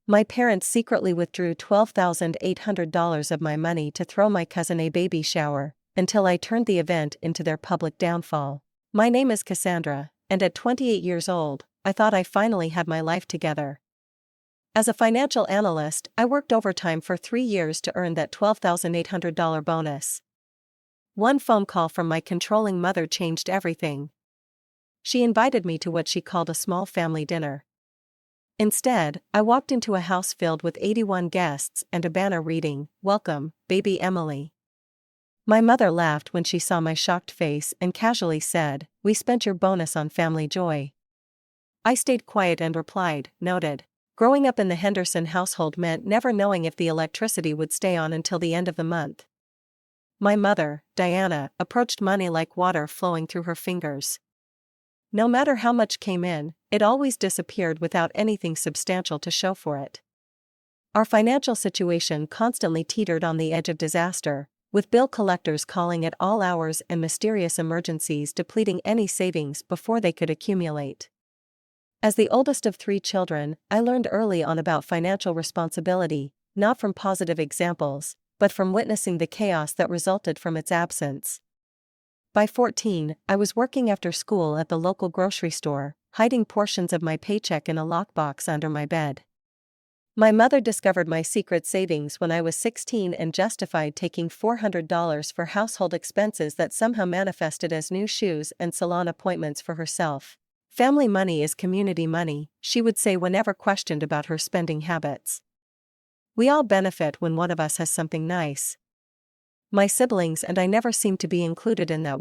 My parents secretly withdrew $12,800 of my money to throw my cousin a baby shower, until I turned the event into their public downfall. My name is Cassandra, and at 28 years old, I thought I finally had my life together. As a financial analyst, I worked overtime for 3 years to earn that $12,800 bonus. One phone call from my controlling mother changed everything. She invited me to what she called a small family dinner. Instead, I walked into a house filled with 81 guests and a banner reading, "Welcome, baby Emily." My mother laughed when she saw my shocked face and casually said, "We spent your bonus on family joy." I stayed quiet and replied, "Noted." Growing up in the Henderson household meant never knowing if the electricity would stay on until the end of the month. My mother, Diana, approached money like water flowing through her fingers. No matter how much came in, it always disappeared without anything substantial to show for it. Our financial situation constantly teetered on the edge of disaster, with bill collectors calling at all hours and mysterious emergencies depleting any savings before they could accumulate. As the oldest of 3 children, I learned early on about financial responsibility, not from positive examples, but from witnessing the chaos that resulted from its absence. By 14, I was working after school at the local grocery store, hiding portions of my paycheck in a lockbox under my bed. My mother discovered my secret savings when I was 16 and justified taking $400 for household expenses that somehow manifested as new shoes and salon appointments for herself. "Family money is community money," she would say whenever questioned about her spending habits. "We all benefit when one of us has something nice." My siblings and I never seemed to be included in that.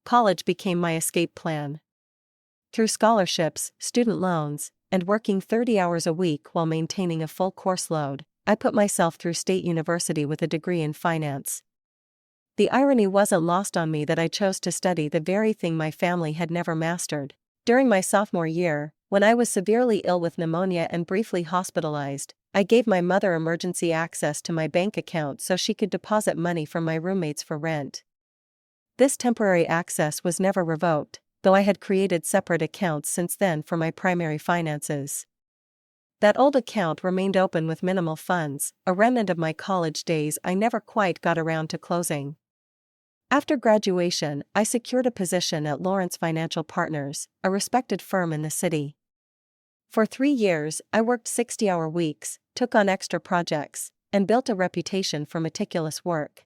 College became my escape plan. Through scholarships, student loans, and working 30 hours a week while maintaining a full course load, I put myself through State University with a degree in finance. The irony wasn't lost on me that I chose to study the very thing my family had never mastered. During my sophomore year, when I was severely ill with pneumonia and briefly hospitalized, I gave my mother emergency access to my bank account so she could deposit money from my roommates for rent. This temporary access was never revoked, though I had created separate accounts since then for my primary finances. That old account remained open with minimal funds, a remnant of my college days I never quite got around to closing. After graduation, I secured a position at Lawrence Financial Partners, a respected firm in the city. For 3 years, I worked 60-hour weeks, took on extra projects, and built a reputation for meticulous work.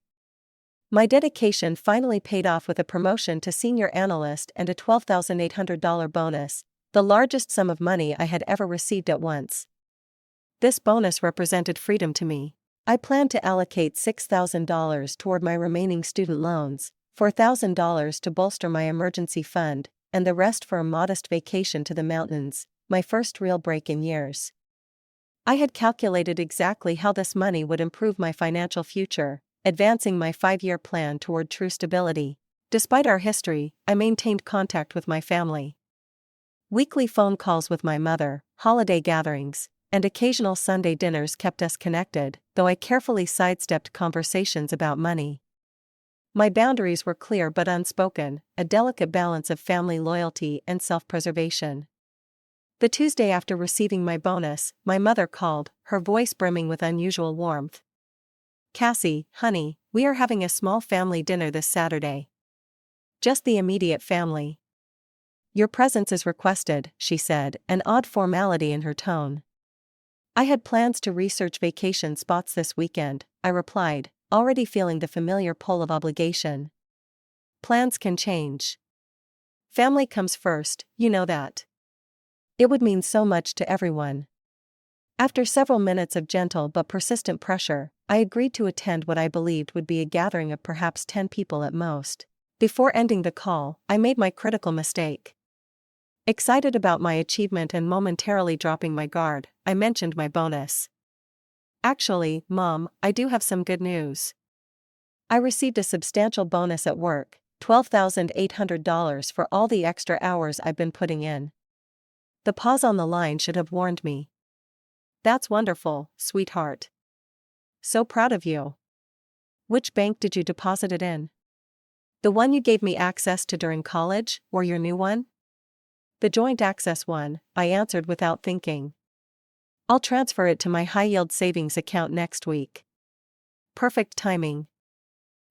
My dedication finally paid off with a promotion to senior analyst and a $12,800 bonus, the largest sum of money I had ever received at once. This bonus represented freedom to me. I planned to allocate $6,000 toward my remaining student loans, $4,000 to bolster my emergency fund, and the rest for a modest vacation to the mountains, my first real break in years. I had calculated exactly how this money would improve my financial future, advancing my 5-year plan toward true stability. Despite our history, I maintained contact with my family. Weekly phone calls with my mother, holiday gatherings, and occasional Sunday dinners kept us connected, though I carefully sidestepped conversations about money. My boundaries were clear but unspoken, a delicate balance of family loyalty and self-preservation. The Tuesday after receiving my bonus, my mother called, her voice brimming with unusual warmth. "Cassie, honey, we are having a small family dinner this Saturday. Just the immediate family. Your presence is requested," she said, an odd formality in her tone. "I had plans to research vacation spots this weekend," I replied, already feeling the familiar pull of obligation. "Plans can change. Family comes first, you know that." It would mean so much to everyone. After several minutes of gentle but persistent pressure, I agreed to attend what I believed would be a gathering of perhaps 10 people at most. Before ending the call, I made my critical mistake. Excited about my achievement and momentarily dropping my guard, I mentioned my bonus. "Actually, Mom, I do have some good news. I received a substantial bonus at work, $12,800 for all the extra hours I've been putting in." The pause on the line should have warned me. "That's wonderful, sweetheart. So proud of you. Which bank did you deposit it in? The one you gave me access to during college, or your new one?" "The joint access one," I answered without thinking. I'll transfer it to my high-yield savings account next week. Perfect timing.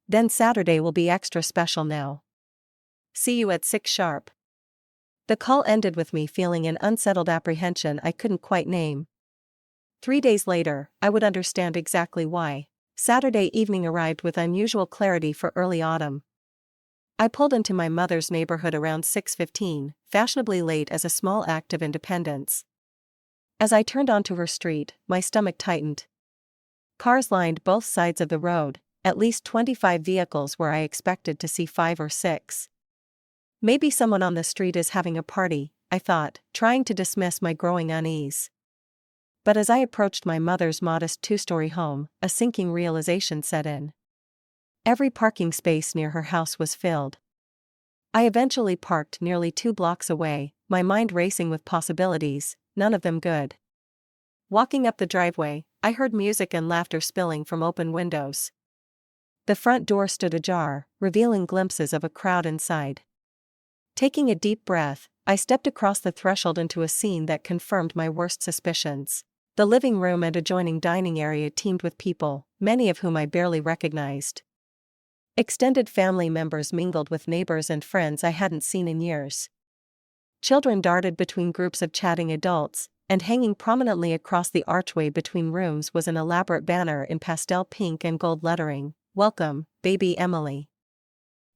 Then Saturday will be extra special now. See you at 6 sharp. The call ended with me feeling an unsettled apprehension I couldn't quite name. 3 days later, I would understand exactly why. Saturday evening arrived with unusual clarity for early autumn. I pulled into my mother's neighborhood around 6:15, fashionably late as a small act of independence. As I turned onto her street, my stomach tightened. Cars lined both sides of the road, at least 25 vehicles where I expected to see 5 or 6. Maybe someone on the street is having a party, I thought, trying to dismiss my growing unease. But as I approached my mother's modest 2-story home, a sinking realization set in. Every parking space near her house was filled. I eventually parked nearly 2 blocks away, my mind racing with possibilities, none of them good. Walking up the driveway, I heard music and laughter spilling from open windows. The front door stood ajar, revealing glimpses of a crowd inside. Taking a deep breath, I stepped across the threshold into a scene that confirmed my worst suspicions. The living room and adjoining dining area teemed with people, many of whom I barely recognized. Extended family members mingled with neighbors and friends I hadn't seen in years. Children darted between groups of chatting adults, and hanging prominently across the archway between rooms was an elaborate banner in pastel pink and gold lettering, "Welcome, baby Emily."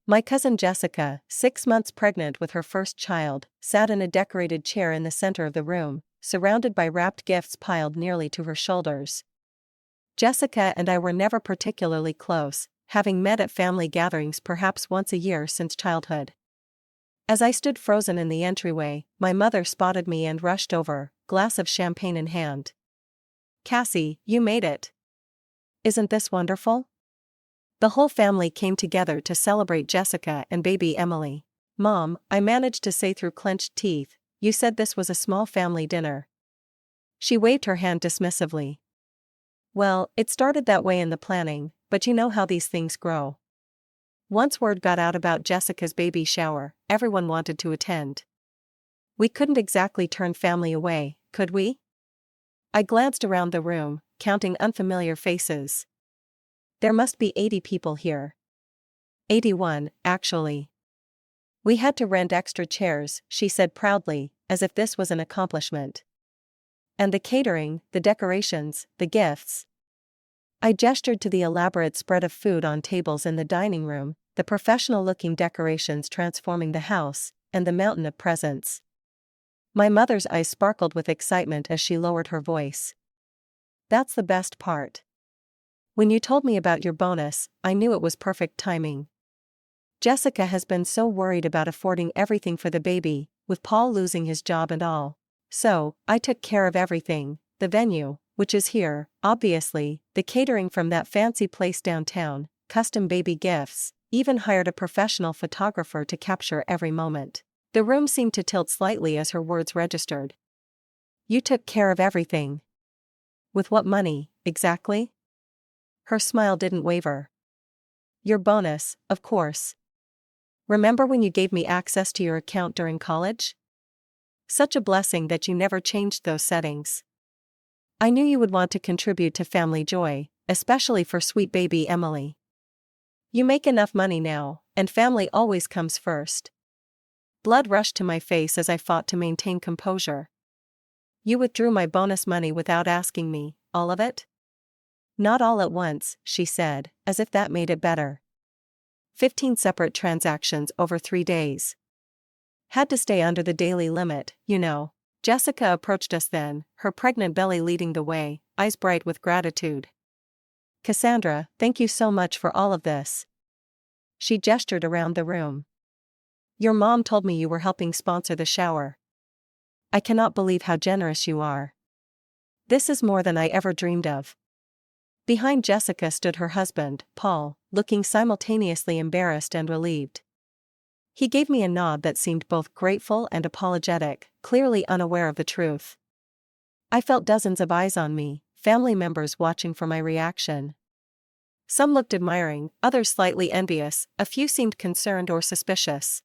My cousin Jessica, 6 months pregnant with her first child, sat in a decorated chair in the center of the room, surrounded by wrapped gifts piled nearly to her shoulders. Jessica and I were never particularly close, having met at family gatherings perhaps once a year since childhood. As I stood frozen in the entryway, my mother spotted me and rushed over, glass of champagne in hand. "Cassie, you made it. Isn't this wonderful?" The whole family came together to celebrate Jessica and baby Emily. "Mom," I managed to say through clenched teeth, "you said this was a small family dinner." She waved her hand dismissively. "Well, it started that way in the planning, but you know how these things grow." Once word got out about Jessica's baby shower, everyone wanted to attend. We couldn't exactly turn family away, could we? I glanced around the room, counting unfamiliar faces. There must be 80 people here. 81, actually. "We had to rent extra chairs," she said proudly, as if this was an accomplishment. "And the catering, the decorations, the gifts." I gestured to the elaborate spread of food on tables in the dining room, the professional-looking decorations transforming the house, and the mountain of presents. My mother's eyes sparkled with excitement as she lowered her voice. "That's the best part. When you told me about your bonus, I knew it was perfect timing. Jessica has been so worried about affording everything for the baby, with Paul losing his job and all. So, I took care of everything, the venue, which is here, obviously, the catering from that fancy place downtown, custom baby gifts, even hired a professional photographer to capture every moment." The room seemed to tilt slightly as her words registered. "You took care of everything. With what money, exactly?" Her smile didn't waver. "Your bonus, of course. Remember when you gave me access to your account during college? Such a blessing that you never changed those settings. I knew you would want to contribute to family joy, especially for sweet baby Emily. You make enough money now, and family always comes first." Blood rushed to my face as I fought to maintain composure. "You withdrew my bonus money without asking me, all of it?" "Not all at once," she said, as if that made it better. 15 separate transactions over 3 days. Had to stay under the daily limit, you know. Jessica approached us then, her pregnant belly leading the way, eyes bright with gratitude. "Cassandra, thank you so much for all of this." She gestured around the room. "Your mom told me you were helping sponsor the shower. I cannot believe how generous you are. This is more than I ever dreamed of." Behind Jessica stood her husband, Paul, looking simultaneously embarrassed and relieved. He gave me a nod that seemed both grateful and apologetic, clearly unaware of the truth. I felt dozens of eyes on me, family members watching for my reaction. Some looked admiring, others slightly envious, a few seemed concerned or suspicious.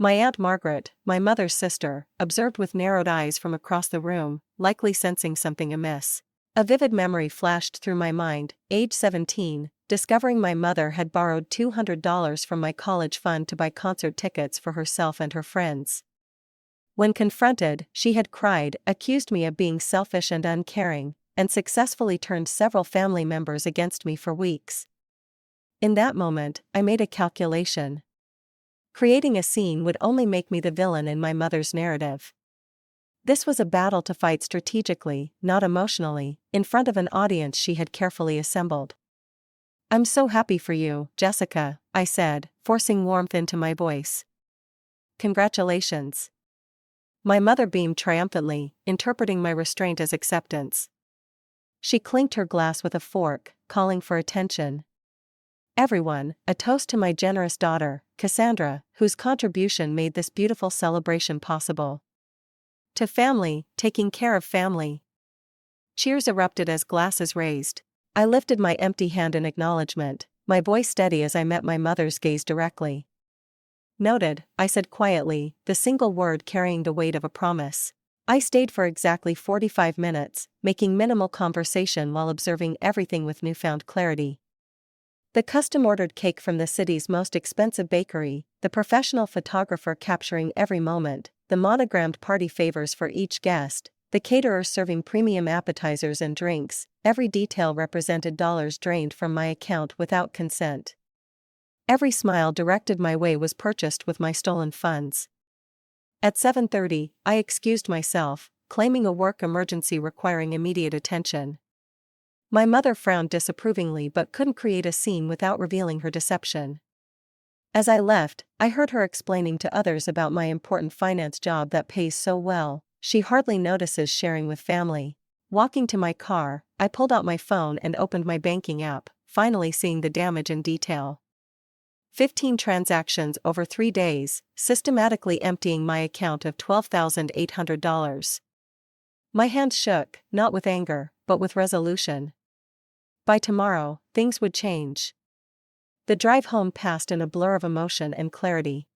My Aunt Margaret, my mother's sister, observed with narrowed eyes from across the room, likely sensing something amiss. A vivid memory flashed through my mind, age 17, discovering my mother had borrowed $200 from my college fund to buy concert tickets for herself and her friends. When confronted, she had cried, accused me of being selfish and uncaring, and successfully turned several family members against me for weeks. In that moment, I made a calculation. Creating a scene would only make me the villain in my mother's narrative. This was a battle to fight strategically, not emotionally, in front of an audience she had carefully assembled. "I'm so happy for you, Jessica," I said, forcing warmth into my voice. "Congratulations." My mother beamed triumphantly, interpreting my restraint as acceptance. She clinked her glass with a fork, calling for attention. "Everyone, a toast to my generous daughter, Cassandra, whose contribution made this beautiful celebration possible. To family, taking care of family." Cheers erupted as glasses raised. I lifted my empty hand in acknowledgement, my voice steady as I met my mother's gaze directly. "Noted," I said quietly, the single word carrying the weight of a promise. I stayed for exactly 45 minutes, making minimal conversation while observing everything with newfound clarity. The custom-ordered cake from the city's most expensive bakery, the professional photographer capturing every moment, the monogrammed party favors for each guest, the caterer serving premium appetizers and drinks, every detail represented dollars drained from my account without consent. Every smile directed my way was purchased with my stolen funds. At 7:30, I excused myself, claiming a work emergency requiring immediate attention. My mother frowned disapprovingly but couldn't create a scene without revealing her deception. As I left, I heard her explaining to others about my important finance job that pays so well, she hardly notices sharing with family. Walking to my car, I pulled out my phone and opened my banking app, finally seeing the damage in detail. 15 transactions over 3 days, systematically emptying my account of $12,800. My hands shook, not with anger, but with resolution. By tomorrow, things would change. The drive home passed in a blur of emotion and clarity.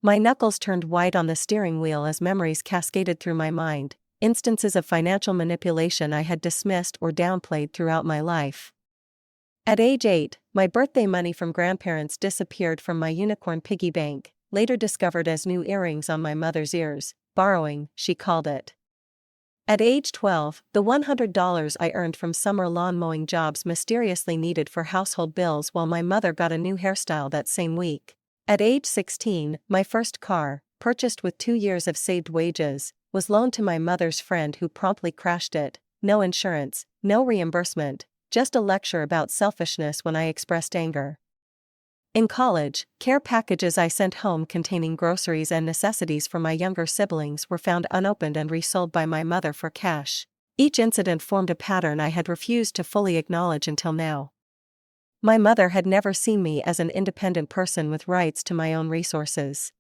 My knuckles turned white on the steering wheel as memories cascaded through my mind, instances of financial manipulation I had dismissed or downplayed throughout my life. At age 8, my birthday money from grandparents disappeared from my unicorn piggy bank, later discovered as new earrings on my mother's ears. Borrowing, she called it. At age 12, the $100 I earned from summer lawn mowing jobs mysteriously needed for household bills while my mother got a new hairstyle that same week. At age 16, my first car, purchased with 2 years of saved wages, was loaned to my mother's friend who promptly crashed it. No insurance, no reimbursement, just a lecture about selfishness when I expressed anger. In college, care packages I sent home containing groceries and necessities for my younger siblings were found unopened and resold by my mother for cash. Each incident formed a pattern I had refused to fully acknowledge until now. My mother had never seen me as an independent person with rights to my own resources.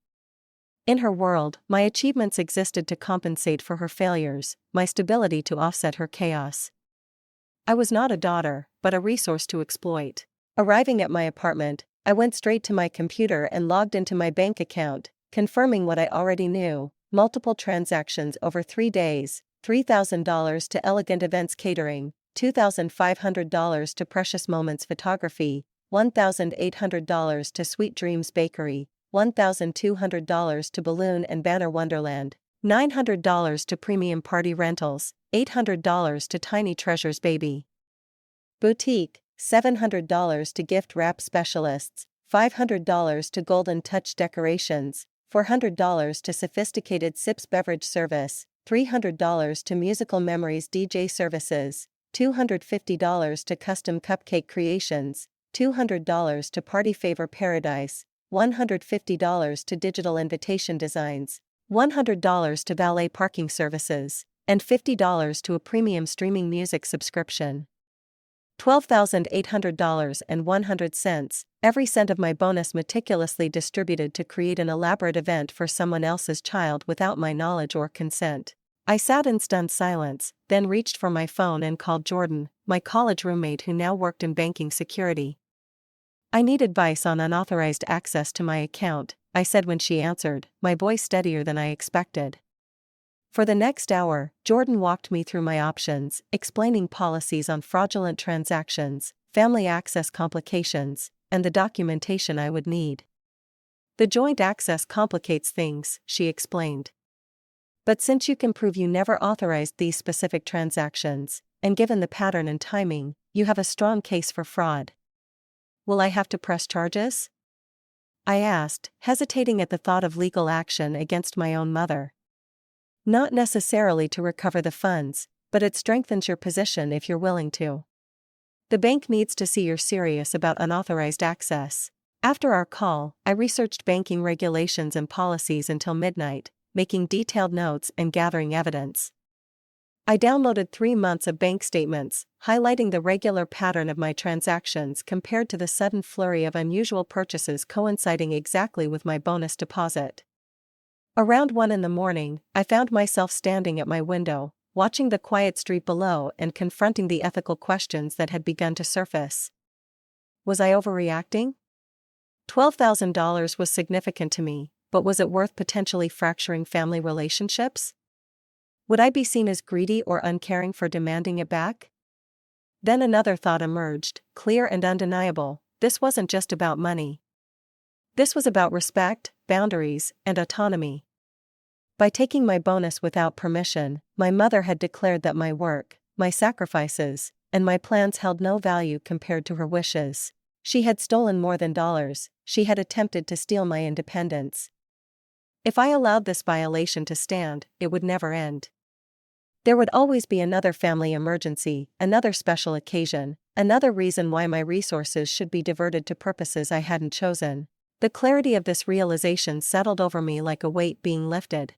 In her world, my achievements existed to compensate for her failures, my stability to offset her chaos. I was not a daughter, but a resource to exploit. Arriving at my apartment, I went straight to my computer and logged into my bank account, confirming what I already knew: multiple transactions over 3 days, $3,000 to Elegant Events Catering, $2,500 to Precious Moments Photography, $1,800 to Sweet Dreams Bakery, $1,200 to Balloon and Banner Wonderland, $900 to Premium Party Rentals, $800 to Tiny Treasures Baby Boutique, $700 to Gift Wrap Specialists, $500 to Golden Touch Decorations, $400 to Sophisticated Sips Beverage Service, $300 to Musical Memories DJ Services, $250 to Custom Cupcake Creations, $200 to Party Favor Paradise, $150 to Digital Invitation Designs, $100 to Valet Parking Services, and $50 to a premium streaming music subscription. $12,800.100, every cent of my bonus meticulously distributed to create an elaborate event for someone else's child without my knowledge or consent. I sat in stunned silence, then reached for my phone and called Jordan, my college roommate who now worked in banking security. I need advice on unauthorized access to my account, I said when she answered, my voice steadier than I expected. For the next hour, Jordan walked me through my options, explaining policies on fraudulent transactions, family access complications, and the documentation I would need. The joint access complicates things, she explained. But since you can prove you never authorized these specific transactions, and given the pattern and timing, you have a strong case for fraud. Will I have to press charges? I asked, hesitating at the thought of legal action against my own mother. Not necessarily to recover the funds, but it strengthens your position if you're willing to. The bank needs to see you're serious about unauthorized access. After our call, I researched banking regulations and policies until midnight, making detailed notes and gathering evidence. I downloaded 3 months of bank statements, highlighting the regular pattern of my transactions compared to the sudden flurry of unusual purchases coinciding exactly with my bonus deposit. Around 1 a.m, I found myself standing at my window, watching the quiet street below and confronting the ethical questions that had begun to surface. Was I overreacting? $12,000 was significant to me, but was it worth potentially fracturing family relationships? Would I be seen as greedy or uncaring for demanding it back? Then another thought emerged, clear and undeniable: this wasn't just about money. This was about respect, boundaries, and autonomy. By taking my bonus without permission, my mother had declared that my work, my sacrifices, and my plans held no value compared to her wishes. She had stolen more than dollars, she had attempted to steal my independence. If I allowed this violation to stand, it would never end. There would always be another family emergency, another special occasion, another reason why my resources should be diverted to purposes I hadn't chosen. The clarity of this realization settled over me like a weight being lifted.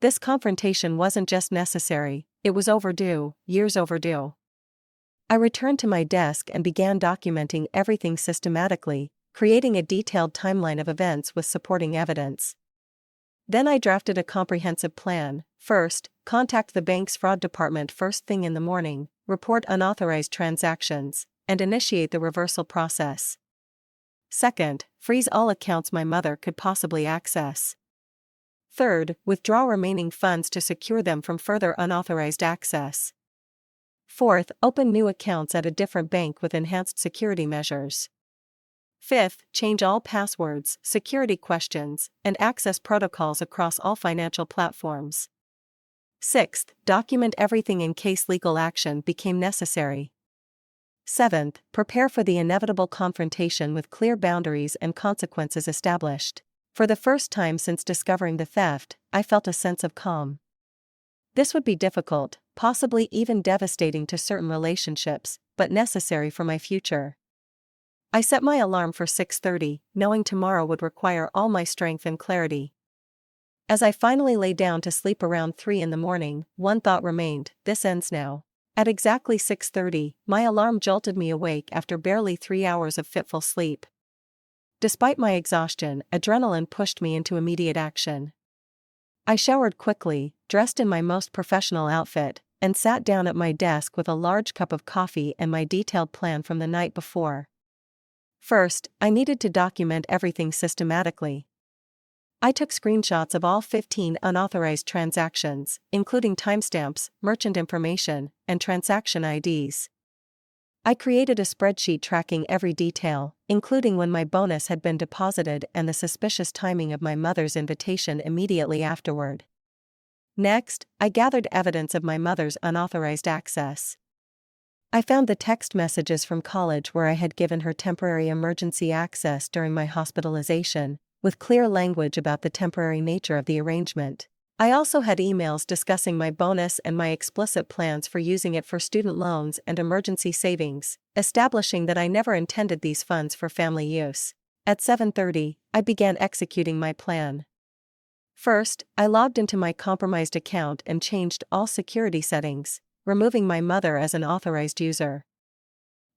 This confrontation wasn't just necessary, it was overdue, years overdue. I returned to my desk and began documenting everything systematically, creating a detailed timeline of events with supporting evidence. Then I drafted a comprehensive plan. First, contact the bank's fraud department first thing in the morning, report unauthorized transactions, and initiate the reversal process. Second, freeze all accounts my mother could possibly access. Third, withdraw remaining funds to secure them from further unauthorized access. Fourth, open new accounts at a different bank with enhanced security measures. Fifth, change all passwords, security questions, and access protocols across all financial platforms. Sixth, document everything in case legal action became necessary. Seventh, prepare for the inevitable confrontation with clear boundaries and consequences established. For the first time since discovering the theft, I felt a sense of calm. This would be difficult, possibly even devastating to certain relationships, but necessary for my future. I set my alarm for 6:30, knowing tomorrow would require all my strength and clarity. As I finally lay down to sleep around 3 a.m, one thought remained: this ends now. At exactly 6:30, my alarm jolted me awake after barely 3 hours of fitful sleep. Despite my exhaustion, adrenaline pushed me into immediate action. I showered quickly, dressed in my most professional outfit, and sat down at my desk with a large cup of coffee and my detailed plan from the night before. First, I needed to document everything systematically. I took screenshots of all 15 unauthorized transactions, including timestamps, merchant information, and transaction IDs. I created a spreadsheet tracking every detail, including when my bonus had been deposited and the suspicious timing of my mother's invitation immediately afterward. Next, I gathered evidence of my mother's unauthorized access. I found the text messages from college where I had given her temporary emergency access during my hospitalization, with clear language about the temporary nature of the arrangement. I also had emails discussing my bonus and my explicit plans for using it for student loans and emergency savings, establishing that I never intended these funds for family use. At 7:30, I began executing my plan. First, I logged into my compromised account and changed all security settings, removing my mother as an authorized user.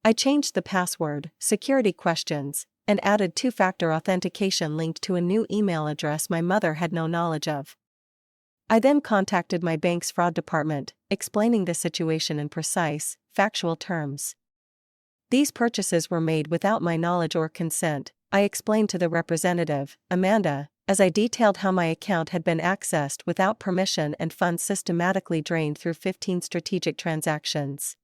I changed the password, security questions, and added two-factor authentication linked to a new email address my mother had no knowledge of. I then contacted my bank's fraud department, explaining the situation in precise, factual terms. These purchases were made without my knowledge or consent, I explained to the representative, Amanda, as I detailed how my account had been accessed without permission and funds systematically drained through 15 strategic transactions.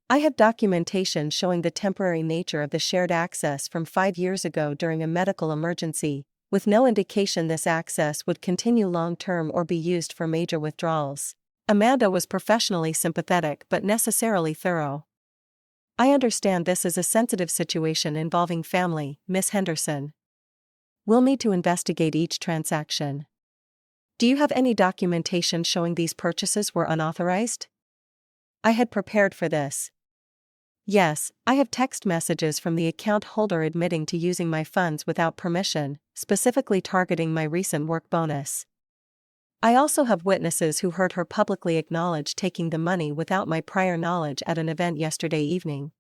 I have documentation showing the temporary nature of the shared access from 5 years ago during a medical emergency, with no indication this access would continue long-term or be used for major withdrawals. Amanda was professionally sympathetic but necessarily thorough. I understand this is a sensitive situation involving family, Miss Henderson. We'll need to investigate each transaction. Do you have any documentation showing these purchases were unauthorized? I had prepared for this. Yes, I have text messages from the account holder admitting to using my funds without permission, specifically targeting my recent work bonus. I also have witnesses who heard her publicly acknowledge taking the money without my prior knowledge at an event yesterday evening.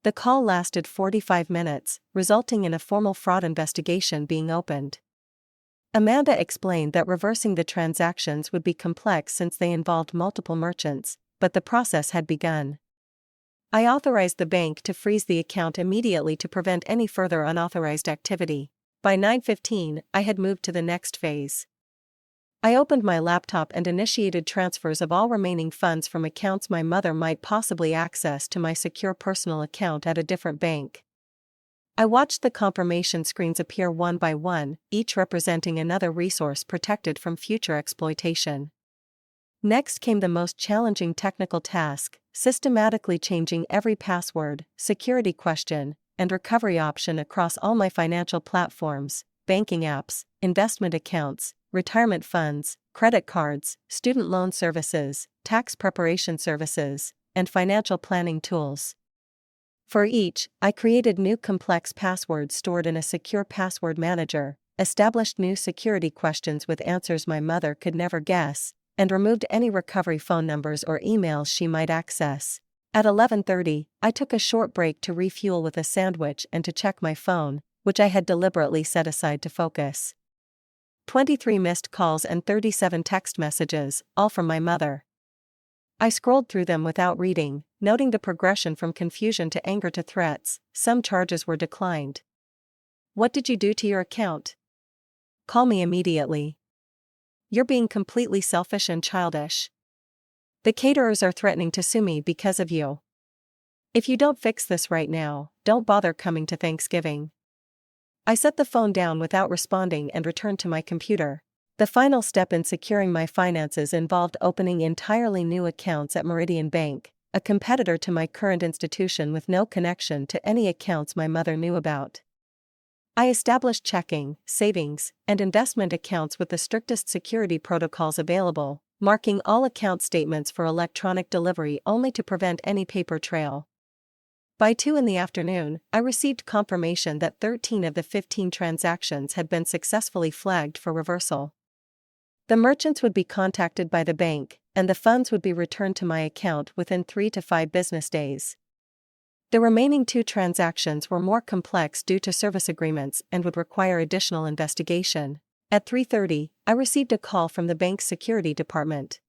The call lasted 45 minutes, resulting in a formal fraud investigation being opened. Amanda explained that reversing the transactions would be complex since they involved multiple merchants, but the process had begun. I authorized the bank to freeze the account immediately to prevent any further unauthorized activity. By 9:15, I had moved to the next phase. I opened my laptop and initiated transfers of all remaining funds from accounts my mother might possibly access to my secure personal account at a different bank. I watched the confirmation screens appear one by one, each representing another resource protected from future exploitation. Next came the most challenging technical task, systematically changing every password, security question, and recovery option across all my financial platforms, banking apps, investment accounts, retirement funds, credit cards, student loan services, tax preparation services, and financial planning tools. For each, I created new complex passwords stored in a secure password manager, established new security questions with answers my mother could never guess, and removed any recovery phone numbers or emails she might access. At 11:30, I took a short break to refuel with a sandwich and to check my phone, which I had deliberately set aside to focus. 23 missed calls and 37 text messages, all from my mother. I scrolled through them without reading, noting the progression from confusion to anger to threats. Some charges were declined. What did you do to your account? Call me immediately. You're being completely selfish and childish. The caterers are threatening to sue me because of you. If you don't fix this right now, don't bother coming to Thanksgiving. I set the phone down without responding and returned to my computer. The final step in securing my finances involved opening entirely new accounts at Meridian Bank, a competitor to my current institution with no connection to any accounts my mother knew about. I established checking, savings, and investment accounts with the strictest security protocols available, marking all account statements for electronic delivery only to prevent any paper trail. By 2 in the afternoon, I received confirmation that 13 of the 15 transactions had been successfully flagged for reversal. The merchants would be contacted by the bank, and the funds would be returned to my account within 3 to 5 business days. The remaining 2 transactions were more complex due to service agreements and would require additional investigation. At 3:30, I received a call from the bank's security department.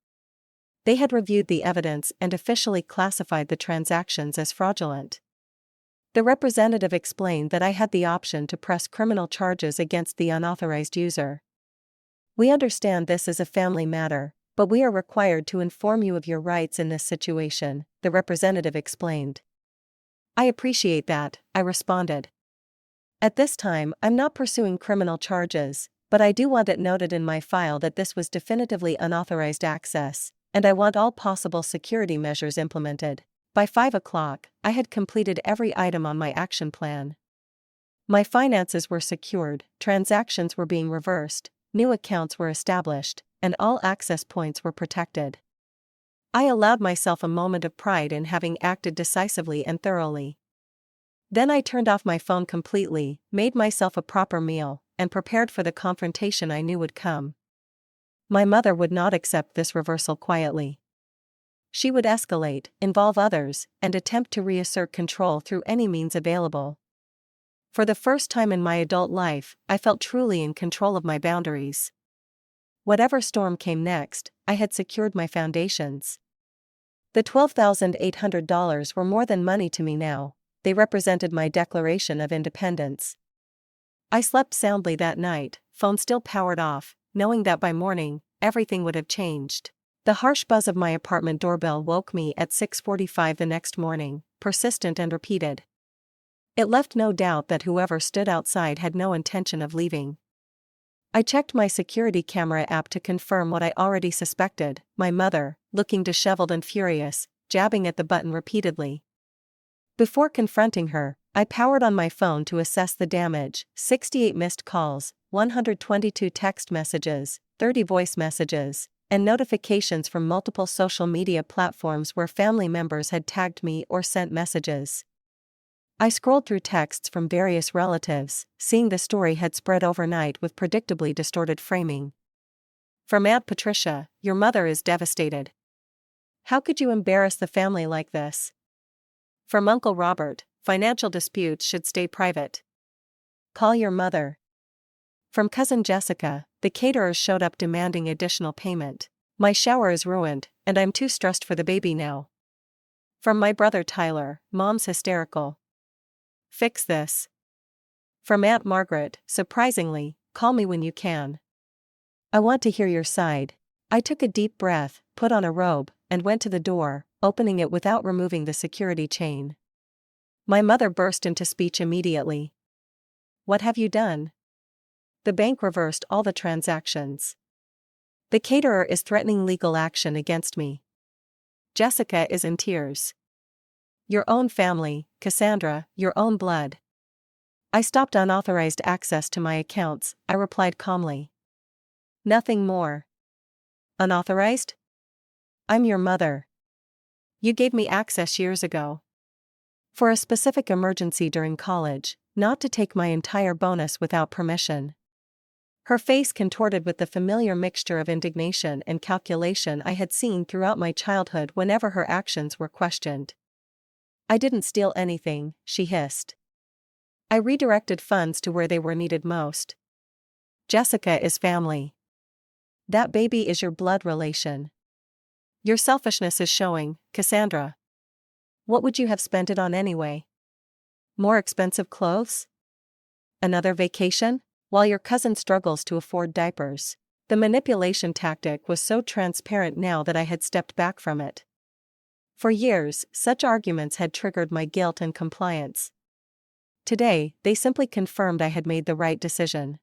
They had reviewed the evidence and officially classified the transactions as fraudulent. The representative explained that I had the option to press criminal charges against the unauthorized user. We understand this is a family matter, but we are required to inform you of your rights in this situation, the representative explained. I appreciate that, I responded. At this time, I'm not pursuing criminal charges, but I do want it noted in my file that this was definitively unauthorized access, and I want all possible security measures implemented. By 5 o'clock, I had completed every item on my action plan. My finances were secured, transactions were being reversed, new accounts were established, and all access points were protected. I allowed myself a moment of pride in having acted decisively and thoroughly. Then I turned off my phone completely, made myself a proper meal, and prepared for the confrontation I knew would come. My mother would not accept this reversal quietly. She would escalate, involve others, and attempt to reassert control through any means available. For the first time in my adult life, I felt truly in control of my boundaries. Whatever storm came next, I had secured my foundations. The $12,800 were more than money to me now. They represented my declaration of independence. I slept soundly that night, phone still powered off, knowing that by morning, everything would have changed. The harsh buzz of my apartment doorbell woke me at 6:45 the next morning, persistent and repeated. It left no doubt that whoever stood outside had no intention of leaving. I checked my security camera app to confirm what I already suspected: my mother, looking disheveled and furious, jabbing at the button repeatedly. Before confronting her, I powered on my phone to assess the damage: 68 missed calls, 122 text messages, 30 voice messages, and notifications from multiple social media platforms where family members had tagged me or sent messages. I scrolled through texts from various relatives, seeing the story had spread overnight with predictably distorted framing. From Aunt Patricia, "Your mother is devastated. How could you embarrass the family like this?" From Uncle Robert, "Financial disputes should stay private. Call your mother." From Cousin Jessica, "The caterers showed up demanding additional payment. My shower is ruined, and I'm too stressed for the baby now." From my brother Tyler, "Mom's hysterical. Fix this." From Aunt Margaret, "Surprisingly, call me when you can. I want to hear your side." I took a deep breath, put on a robe, and went to the door, opening it without removing the security chain. My mother burst into speech immediately. "What have you done?" "The bank reversed all the transactions. The caterer is threatening legal action against me." Jessica is in tears. "Your own family, Cassandra, your own blood." "I stopped unauthorized access to my accounts," I replied calmly. "Nothing more." "Unauthorized? I'm your mother. You gave me access years ago. For a specific emergency during college, not to take my entire bonus without permission." Her face contorted with the familiar mixture of indignation and calculation I had seen throughout my childhood whenever her actions were questioned. "I didn't steal anything," she hissed. "I redirected funds to where they were needed most." Jessica is family. That baby is your blood relation. Your selfishness is showing, Cassandra. What would you have spent it on anyway? More expensive clothes? Another vacation? While your cousin struggles to afford diapers. The manipulation tactic was so transparent now that I had stepped back from it. For years, such arguments had triggered my guilt and compliance. Today, they simply confirmed I had made the right decision.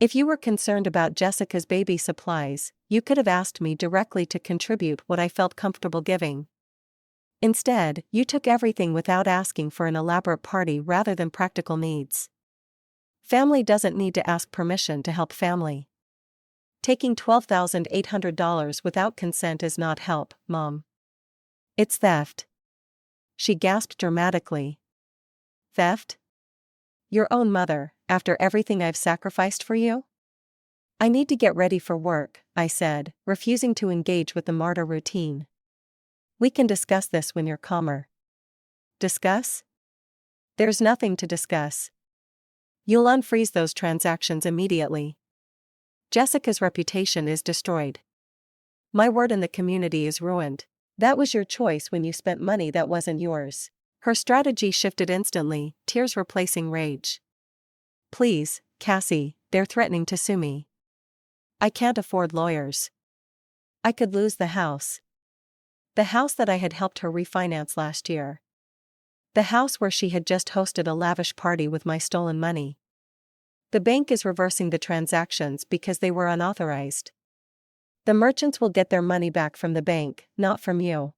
If you were concerned about Jessica's baby supplies, you could have asked me directly to contribute what I felt comfortable giving. Instead, you took everything without asking for an elaborate party rather than practical needs. Family doesn't need to ask permission to help family. Taking $12,800 without consent is not help, Mom. It's theft. She gasped dramatically. Theft? Your own mother, after everything I've sacrificed for you? "I need to get ready for work," I said, refusing to engage with the martyr routine. "We can discuss this when you're calmer." Discuss? There's nothing to discuss. You'll unfreeze those transactions immediately. Jessica's reputation is destroyed. My word in the community is ruined. That was your choice when you spent money that wasn't yours. Her strategy shifted instantly, tears replacing rage. "Please, Cassie, they're threatening to sue me. I can't afford lawyers. I could lose the house." The house that I had helped her refinance last year. The house where she had just hosted a lavish party with my stolen money. The bank is reversing the transactions because they were unauthorized. The merchants will get their money back from the bank, not from you.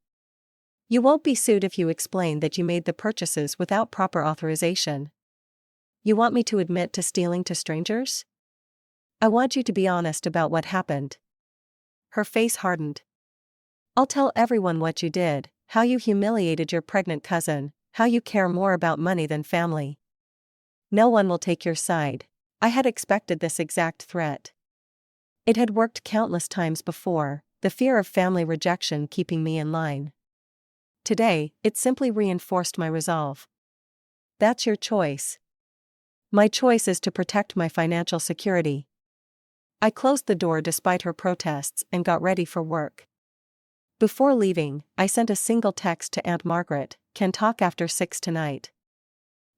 You won't be sued if you explain that you made the purchases without proper authorization. You want me to admit to stealing to strangers? I want you to be honest about what happened. Her face hardened. "I'll tell everyone what you did, how you humiliated your pregnant cousin, how you care more about money than family. No one will take your side." I had expected this exact threat. It had worked countless times before, the fear of family rejection keeping me in line. Today, it simply reinforced my resolve. That's your choice. My choice is to protect my financial security. I closed the door despite her protests and got ready for work. Before leaving, I sent a single text to Aunt Margaret, "Can talk after 6 tonight."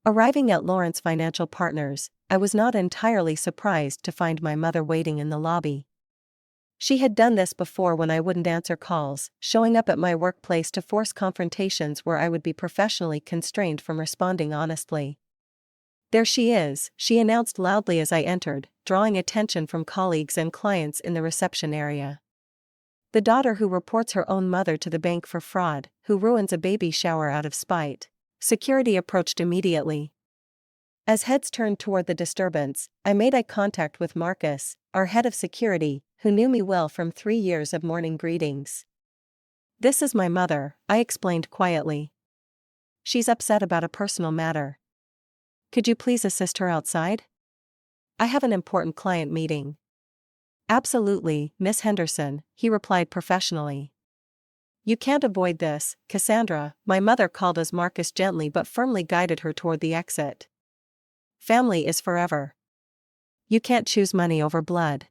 Arriving at Lawrence Financial Partners, I was not entirely surprised to find my mother waiting in the lobby. She had done this before when I wouldn't answer calls, showing up at my workplace to force confrontations where I would be professionally constrained from responding honestly. "There she is," she announced loudly as I entered, drawing attention from colleagues and clients in the reception area. "The daughter who reports her own mother to the bank for fraud, who ruins a baby shower out of spite." Security approached immediately. As heads turned toward the disturbance, I made eye contact with Marcus, our head of security, who knew me well from 3 years of morning greetings. "This is my mother," I explained quietly. "She's upset about a personal matter. Could you please assist her outside? I have an important client meeting." "Absolutely, Miss Henderson," he replied professionally. "You can't avoid this, Cassandra," my mother called as Marcus gently but firmly guided her toward the exit. "Family is forever. You can't choose money over blood."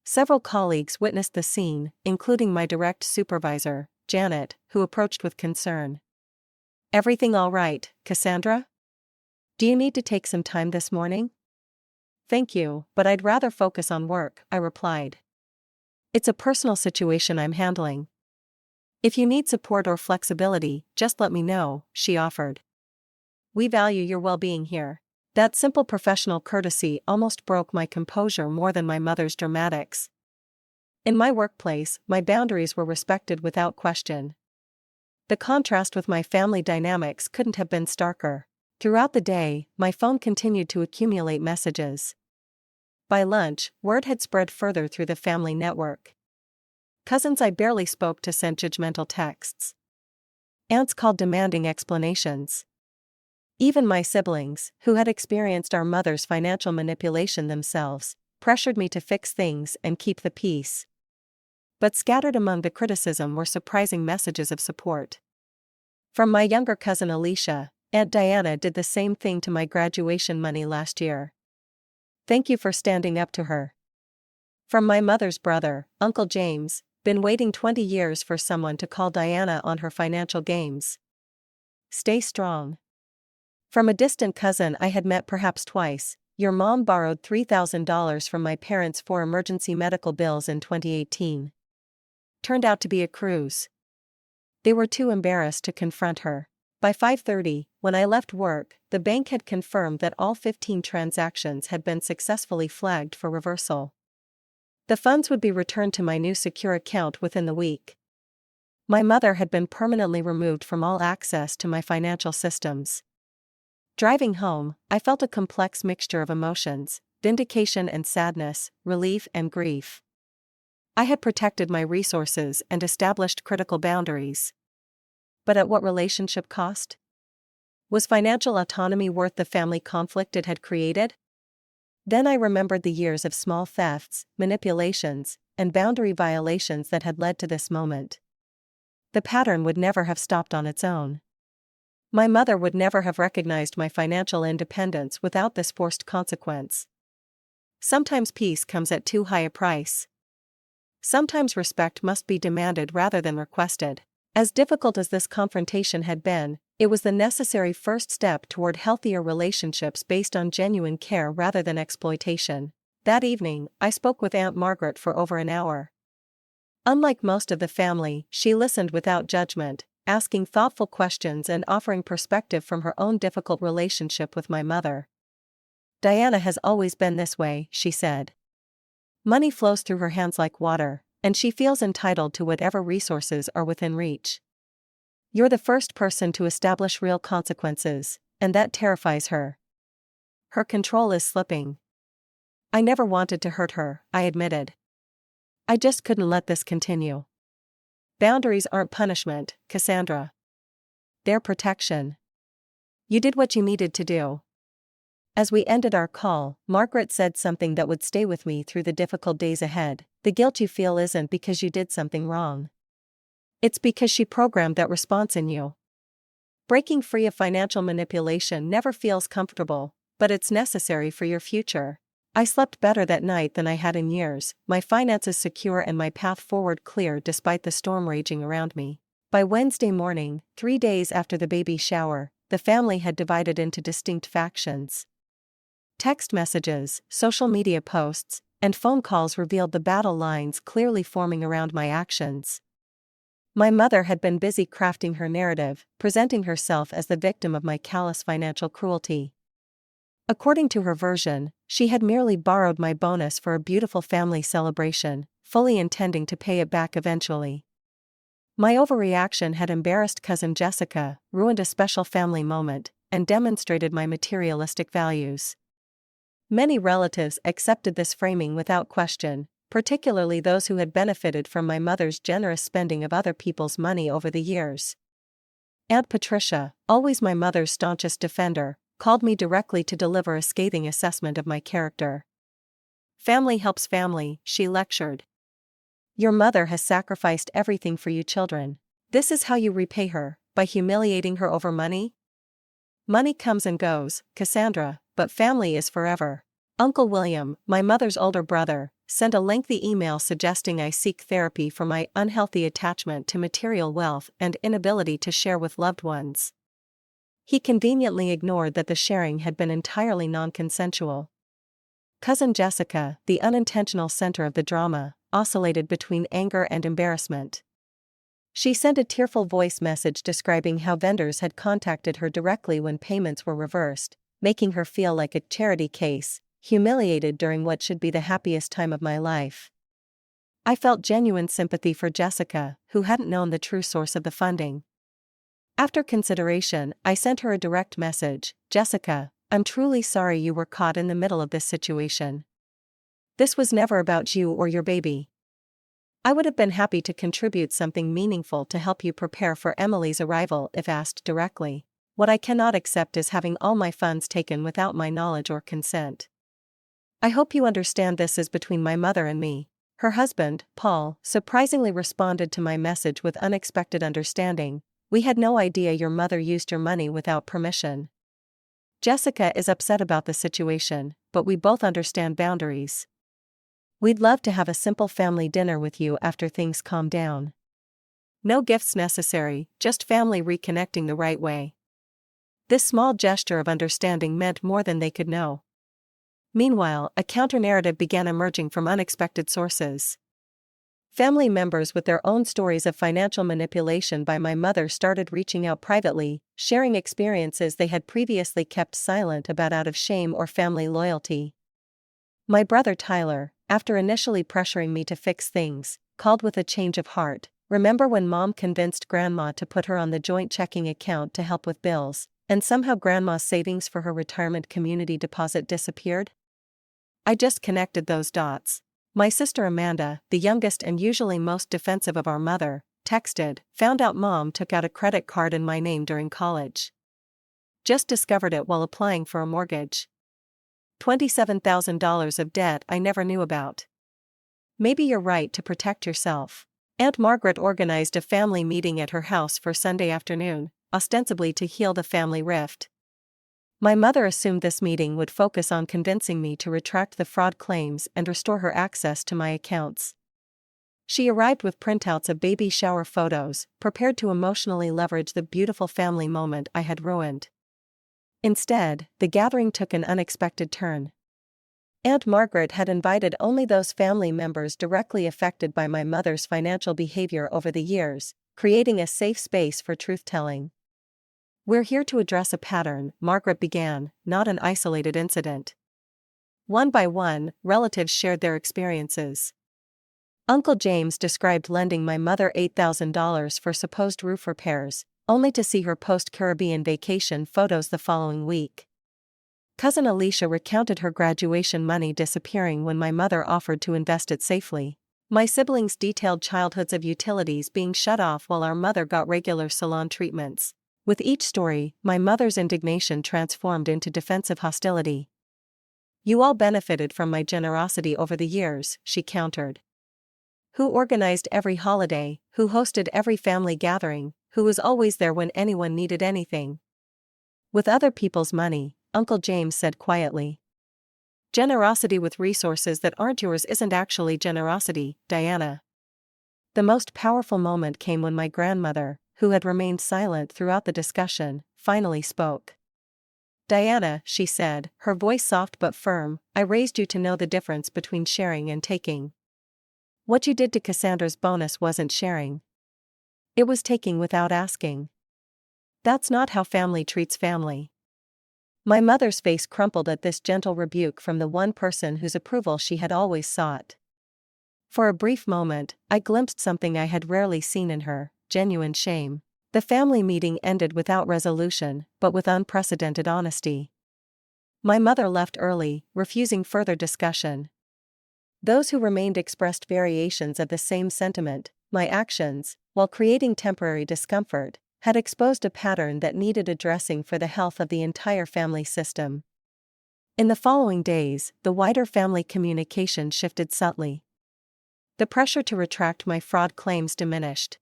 Several colleagues witnessed the scene, including my direct supervisor, Janet, who approached with concern. "Everything all right, Cassandra? Do you need to take some time this morning?" "Thank you, but I'd rather focus on work," I replied. "It's a personal situation I'm handling." "If you need support or flexibility, just let me know," she offered. "We value your well-being here." That simple professional courtesy almost broke my composure more than my mother's dramatics. In my workplace, my boundaries were respected without question. The contrast with my family dynamics couldn't have been starker. Throughout the day, my phone continued to accumulate messages. By lunch, word had spread further through the family network. Cousins I barely spoke to sent judgmental texts. Aunts called demanding explanations. Even my siblings, who had experienced our mother's financial manipulation themselves, pressured me to fix things and keep the peace. But scattered among the criticism were surprising messages of support. From my younger cousin Alicia, Aunt Diana did the same thing to my graduation money last year. "Thank you for standing up to her." From my mother's brother, Uncle James, "Been waiting 20 years for someone to call Diana on her financial games. Stay strong." From a distant cousin I had met perhaps twice, "Your mom borrowed $3,000 from my parents for emergency medical bills in 2018. Turned out to be a cruise." They were too embarrassed to confront her. By 5:30, when I left work, the bank had confirmed that all 15 transactions had been successfully flagged for reversal. The funds would be returned to my new secure account within the week. My mother had been permanently removed from all access to my financial systems. Driving home, I felt a complex mixture of emotions, vindication and sadness, relief and grief. I had protected my resources and established critical boundaries. But at what relationship cost? Was financial autonomy worth the family conflict it had created? Then I remembered the years of small thefts, manipulations, and boundary violations that had led to this moment. The pattern would never have stopped on its own. My mother would never have recognized my financial independence without this forced consequence. Sometimes peace comes at too high a price. Sometimes respect must be demanded rather than requested. As difficult as this confrontation had been, it was the necessary first step toward healthier relationships based on genuine care rather than exploitation. That evening, I spoke with Aunt Margaret for over an hour. Unlike most of the family, she listened without judgment, asking thoughtful questions and offering perspective from her own difficult relationship with my mother. "Diana has always been this way," she said. "Money flows through her hands like water, and she feels entitled to whatever resources are within reach. You're the first person to establish real consequences, and that terrifies her. Her control is slipping." I never wanted to hurt her, I admitted. I just couldn't let this continue. Boundaries aren't punishment, Cassandra. They're protection. You did what you needed to do. As we ended our call, Margaret said something that would stay with me through the difficult days ahead. "The guilt you feel isn't because you did something wrong. It's because she programmed that response in you." Breaking free of financial manipulation never feels comfortable, but it's necessary for your future. I slept better that night than I had in years, my finances secure and my path forward clear despite the storm raging around me. By Wednesday morning, 3 days after the baby shower, the family had divided into distinct factions. Text messages, social media posts, and phone calls revealed the battle lines clearly forming around my actions. My mother had been busy crafting her narrative, presenting herself as the victim of my callous financial cruelty. According to her version, she had merely borrowed my bonus for a beautiful family celebration, fully intending to pay it back eventually. My overreaction had embarrassed cousin Jessica, ruined a special family moment, and demonstrated my materialistic values. Many relatives accepted this framing without question, particularly those who had benefited from my mother's generous spending of other people's money over the years. Aunt Patricia, always my mother's staunchest defender, called me directly to deliver a scathing assessment of my character. "Family helps family," she lectured. "Your mother has sacrificed everything for you children. This is how you repay her, by humiliating her over money? Money comes and goes, Cassandra, but family is forever." Uncle William, my mother's older brother, sent a lengthy email suggesting I seek therapy for my unhealthy attachment to material wealth and inability to share with loved ones. He conveniently ignored that the sharing had been entirely non-consensual. Cousin Jessica, the unintentional center of the drama, oscillated between anger and embarrassment. She sent a tearful voice message describing how vendors had contacted her directly when payments were reversed, making her feel like a charity case, humiliated during what should be the happiest time of my life. I felt genuine sympathy for Jessica, who hadn't known the true source of the funding. After consideration, I sent her a direct message: "Jessica, I'm truly sorry you were caught in the middle of this situation. This was never about you or your baby. I would have been happy to contribute something meaningful to help you prepare for Emily's arrival if asked directly. What I cannot accept is having all my funds taken without my knowledge or consent. I hope you understand this is between my mother and me." Her husband, Paul, surprisingly responded to my message with unexpected understanding: "We had no idea your mother used your money without permission. Jessica is upset about the situation, but we both understand boundaries. We'd love to have a simple family dinner with you after things calm down. No gifts necessary, just family reconnecting the right way." This small gesture of understanding meant more than they could know. Meanwhile, a counter-narrative began emerging from unexpected sources. Family members with their own stories of financial manipulation by my mother started reaching out privately, sharing experiences they had previously kept silent about out of shame or family loyalty. My brother Tyler, after initially pressuring me to fix things, called with a change of heart. "Remember when Mom convinced Grandma to put her on the joint checking account to help with bills, and somehow Grandma's savings for her retirement community deposit disappeared?" I just connected those dots. My sister Amanda, the youngest and usually most defensive of our mother, texted, "Found out Mom took out a credit card in my name during college. Just discovered it while applying for a mortgage. $27,000 of debt I never knew about. Maybe you're right to protect yourself." Aunt Margaret organized a family meeting at her house for Sunday afternoon, ostensibly to heal the family rift. My mother assumed this meeting would focus on convincing me to retract the fraud claims and restore her access to my accounts. She arrived with printouts of baby shower photos, prepared to emotionally leverage the beautiful family moment I had ruined. Instead, the gathering took an unexpected turn. Aunt Margaret had invited only those family members directly affected by my mother's financial behavior over the years, creating a safe space for truth-telling. "We're here to address a pattern," Margaret began, "not an isolated incident." One by one, relatives shared their experiences. Uncle James described lending my mother $8,000 for supposed roof repairs, only to see her post Caribbean vacation photos the following week. Cousin Alicia recounted her graduation money disappearing when my mother offered to invest it safely. My siblings detailed childhoods of utilities being shut off while our mother got regular salon treatments. With each story, my mother's indignation transformed into defensive hostility. "You all benefited from my generosity over the years," she countered. "Who organized every holiday, who hosted every family gathering, who was always there when anyone needed anything?" "With other people's money," Uncle James said quietly. Generosity with resources that aren't yours isn't actually generosity, Diana. The most powerful moment came when my grandmother, who had remained silent throughout the discussion, finally spoke. Diana, she said, her voice soft but firm, I raised you to know the difference between sharing and taking. What you did to Cassandra's bonus wasn't sharing. It was taking without asking. That's not how family treats family. My mother's face crumpled at this gentle rebuke from the one person whose approval she had always sought. For a brief moment, I glimpsed something I had rarely seen in her, genuine shame. The family meeting ended without resolution, but with unprecedented honesty. My mother left early, refusing further discussion. Those who remained expressed variations of the same sentiment. My actions, while creating temporary discomfort, had exposed a pattern that needed addressing for the health of the entire family system. In the following days, the wider family communication shifted subtly. The pressure to retract my fraud claims diminished.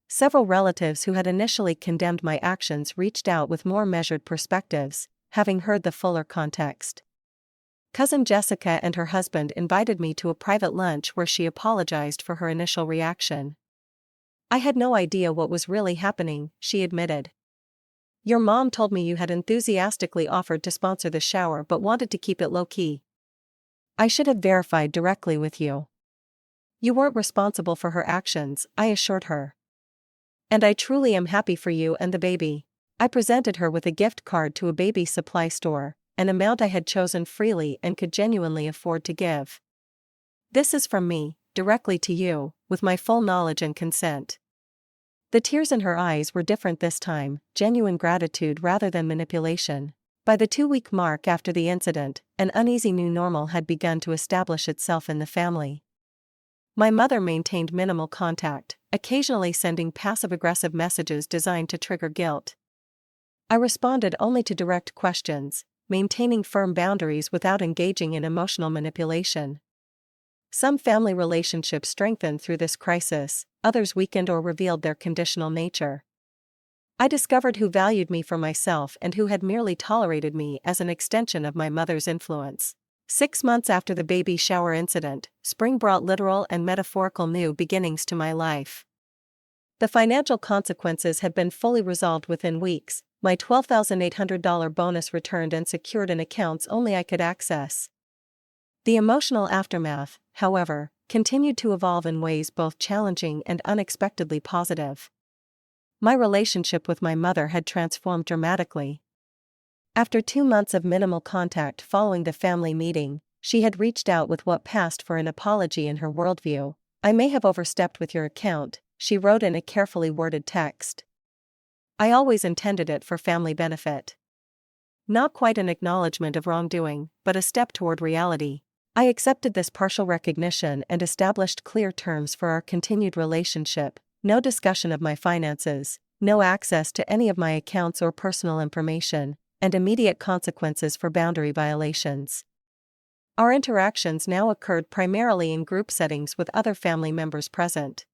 Several relatives who had initially condemned my actions reached out with more measured perspectives, having heard the fuller context. Cousin Jessica and her husband invited me to a private lunch where she apologized for her initial reaction. I had no idea what was really happening, she admitted. Your mom told me you had enthusiastically offered to sponsor the shower but wanted to keep it low-key. I should have verified directly with you. You weren't responsible for her actions, I assured her. And I truly am happy for you and the baby. I presented her with a gift card to a baby supply store, an amount I had chosen freely and could genuinely afford to give. This is from me, directly to you, with my full knowledge and consent. The tears in her eyes were different this time, genuine gratitude rather than manipulation. By the 2-week mark after the incident, an uneasy new normal had begun to establish itself in the family. My mother maintained minimal contact, occasionally sending passive-aggressive messages designed to trigger guilt. I responded only to direct questions, maintaining firm boundaries without engaging in emotional manipulation. Some family relationships strengthened through this crisis, others weakened or revealed their conditional nature. I discovered who valued me for myself and who had merely tolerated me as an extension of my mother's influence. 6 months after the baby shower incident, spring brought literal and metaphorical new beginnings to my life. The financial consequences had been fully resolved within weeks, my $12,800 bonus returned and secured in accounts only I could access. The emotional aftermath, however, continued to evolve in ways both challenging and unexpectedly positive. My relationship with my mother had transformed dramatically. After 2 months of minimal contact following the family meeting, she had reached out with what passed for an apology in her worldview. I may have overstepped with your account, she wrote in a carefully worded text. I always intended it for family benefit. Not quite an acknowledgement of wrongdoing, but a step toward reality. I accepted this partial recognition and established clear terms for our continued relationship: no discussion of my finances, no access to any of my accounts or personal information, and immediate consequences for boundary violations. Our interactions now occurred primarily in group settings with other family members present.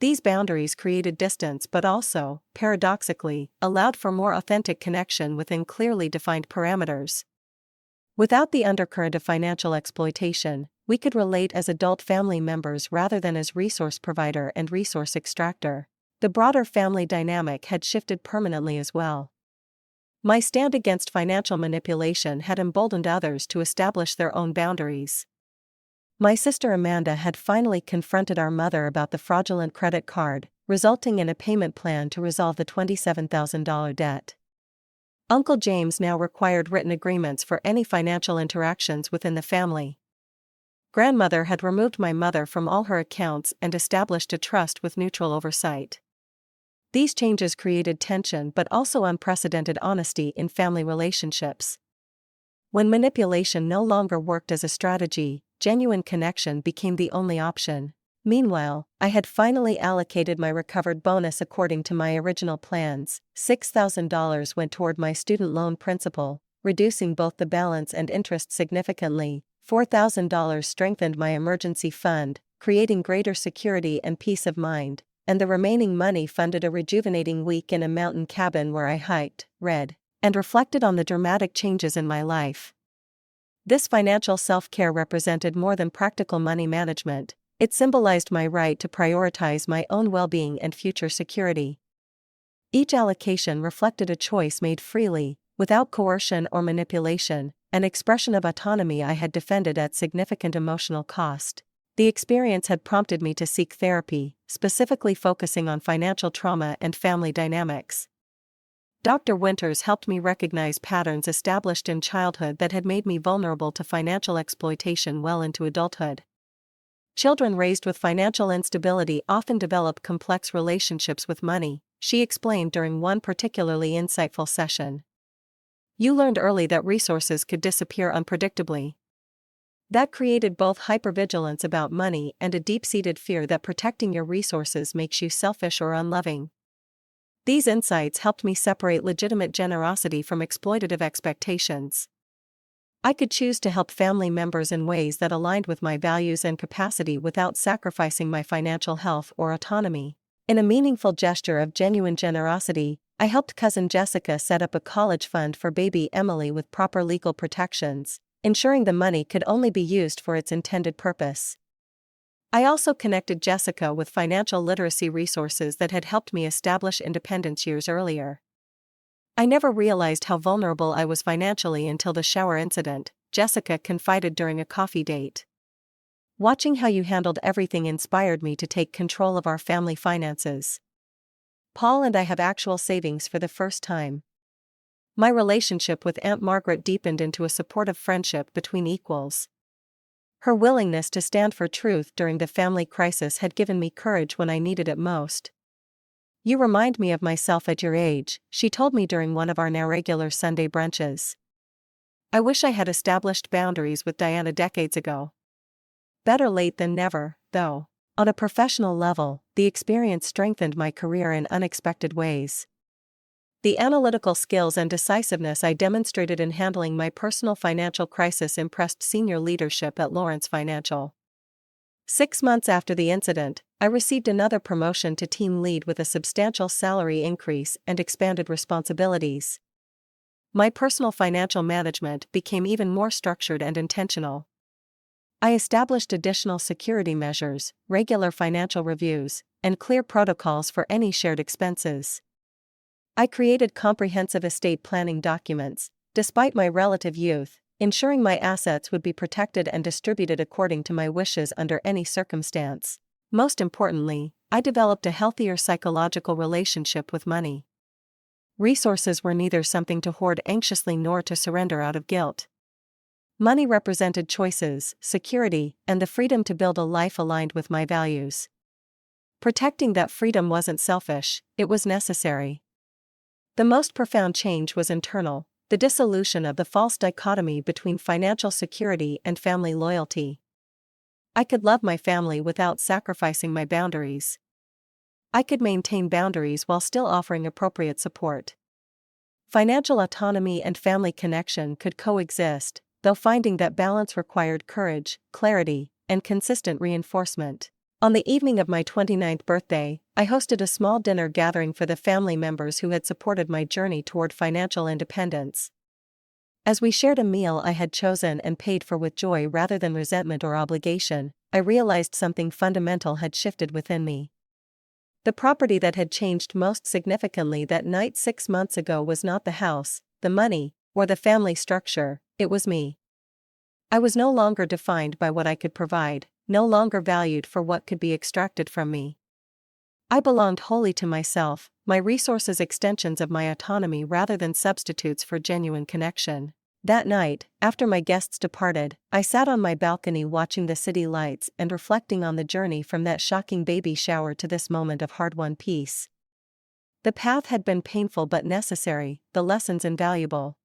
These boundaries created distance but also, paradoxically, allowed for more authentic connection within clearly defined parameters. Without the undercurrent of financial exploitation, we could relate as adult family members rather than as resource provider and resource extractor. The broader family dynamic had shifted permanently as well. My stand against financial manipulation had emboldened others to establish their own boundaries. My sister Amanda had finally confronted our mother about the fraudulent credit card, resulting in a payment plan to resolve the $27,000 debt. Uncle James now required written agreements for any financial interactions within the family. Grandmother had removed my mother from all her accounts and established a trust with neutral oversight. These changes created tension but also unprecedented honesty in family relationships. When manipulation no longer worked as a strategy, genuine connection became the only option. Meanwhile, I had finally allocated my recovered bonus according to my original plans. $6,000 went toward my student loan principal, reducing both the balance and interest significantly. $4,000 strengthened my emergency fund, creating greater security and peace of mind, and the remaining money funded a rejuvenating week in a mountain cabin where I hiked, read, and reflected on the dramatic changes in my life. This financial self-care represented more than practical money management. It symbolized my right to prioritize my own well-being and future security. Each allocation reflected a choice made freely, without coercion or manipulation, an expression of autonomy I had defended at significant emotional cost. The experience had prompted me to seek therapy, specifically focusing on financial trauma and family dynamics. Dr. Winters helped me recognize patterns established in childhood that had made me vulnerable to financial exploitation well into adulthood. Children raised with financial instability often develop complex relationships with money, she explained during one particularly insightful session. You learned early that resources could disappear unpredictably. That created both hypervigilance about money and a deep-seated fear that protecting your resources makes you selfish or unloving. These insights helped me separate legitimate generosity from exploitative expectations. I could choose to help family members in ways that aligned with my values and capacity without sacrificing my financial health or autonomy. In a meaningful gesture of genuine generosity, I helped cousin Jessica set up a college fund for baby Emily with proper legal protections, ensuring the money could only be used for its intended purpose. I also connected Jessica with financial literacy resources that had helped me establish independence years earlier. I never realized how vulnerable I was financially until the shower incident, Jessica confided during a coffee date. Watching how you handled everything inspired me to take control of our family finances. Paul and I have actual savings for the first time. My relationship with Aunt Margaret deepened into a supportive friendship between equals. Her willingness to stand for truth during the family crisis had given me courage when I needed it most. You remind me of myself at your age, she told me during one of our now regular Sunday brunches. I wish I had established boundaries with Diana decades ago. Better late than never, though. On a professional level, the experience strengthened my career in unexpected ways. The analytical skills and decisiveness I demonstrated in handling my personal financial crisis impressed senior leadership at Lawrence Financial. 6 months after the incident, I received another promotion to team lead with a substantial salary increase and expanded responsibilities. My personal financial management became even more structured and intentional. I established additional security measures, regular financial reviews, and clear protocols for any shared expenses. I created comprehensive estate planning documents, despite my relative youth, ensuring my assets would be protected and distributed according to my wishes under any circumstance. Most importantly, I developed a healthier psychological relationship with money. Resources were neither something to hoard anxiously nor to surrender out of guilt. Money represented choices, security, and the freedom to build a life aligned with my values. Protecting that freedom wasn't selfish, it was necessary. The most profound change was internal, the dissolution of the false dichotomy between financial security and family loyalty. I could love my family without sacrificing my boundaries. I could maintain boundaries while still offering appropriate support. Financial autonomy and family connection could coexist, though finding that balance required courage, clarity, and consistent reinforcement. On the evening of my 29th birthday, I hosted a small dinner gathering for the family members who had supported my journey toward financial independence. As we shared a meal I had chosen and paid for with joy rather than resentment or obligation, I realized something fundamental had shifted within me. The property that had changed most significantly that night 6 months ago was not the house, the money, or the family structure, it was me. I was no longer defined by what I could provide, no longer valued for what could be extracted from me. I belonged wholly to myself, my resources extensions of my autonomy rather than substitutes for genuine connection. That night, after my guests departed, I sat on my balcony watching the city lights and reflecting on the journey from that shocking baby shower to this moment of hard-won peace. The path had been painful but necessary, the lessons invaluable.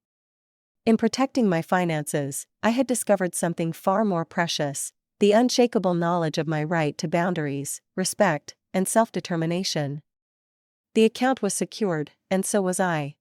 In protecting my finances, I had discovered something far more precious, the unshakable knowledge of my right to boundaries, respect, and self-determination. The account was secured, and so was I.